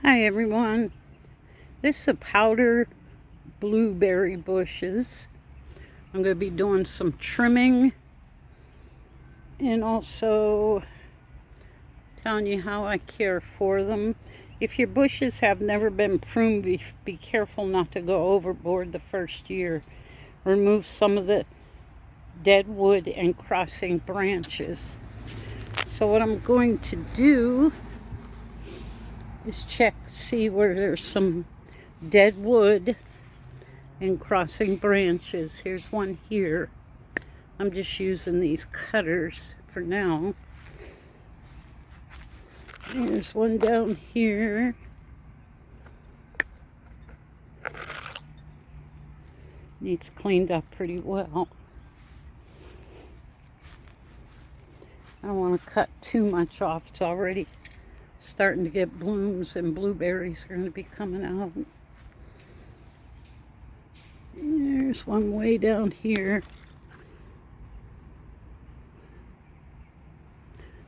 Hi everyone, this is a powder blueberry bushes. I'm going to be doing some trimming and also telling you how I care for them. If your bushes have never been pruned, be careful not to go overboard the first year. Remove some of the dead wood and crossing branches. So what I'm going to do is check, see where there's some dead wood and crossing branches. Here's one here. I'm just using these cutters for now. There's one down here. Needs cleaned up pretty well. I don't want to cut too much off. It's already starting to get blooms and blueberries are going to be coming out. There's one way down here.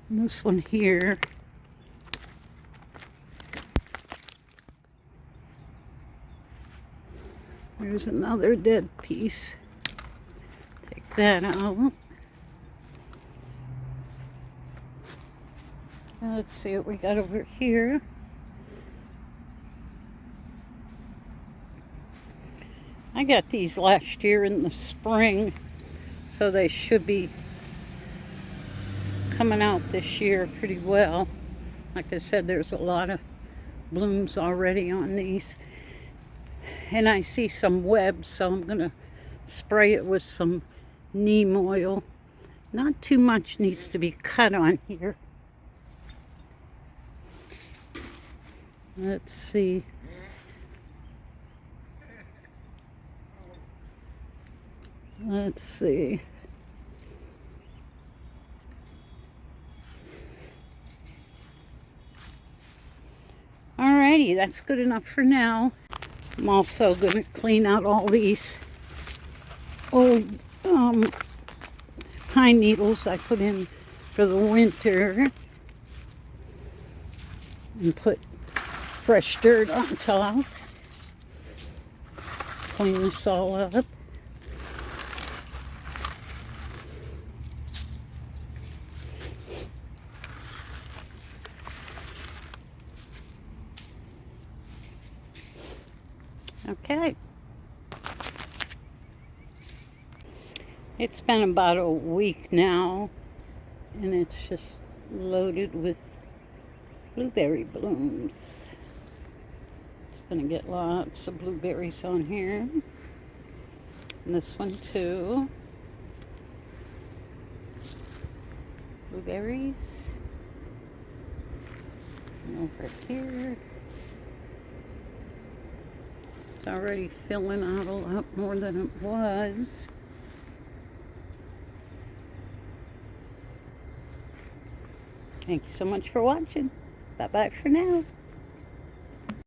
And this one here. There's another dead piece. Take that out. Now let's see what we got over here. I got these last year in the spring, so they should be coming out this year pretty well. Like I said, there's a lot of blooms already on these. And I see some webs, so I'm going to spray it with some neem oil. Not too much needs to be cut on here. Let's see. Let's see. Alrighty, that's good enough for now. I'm also going to clean out all these old pine needles I put in for the winter and put fresh dirt on top. Clean this all up. Okay. It's been about a week now, and it's just loaded with blueberry blooms. It's gonna get lots of blueberries on here. And this one too. Blueberries. And over here. It's already filling out a lot more than it was. Thank you so much for watching. Bye-bye for now.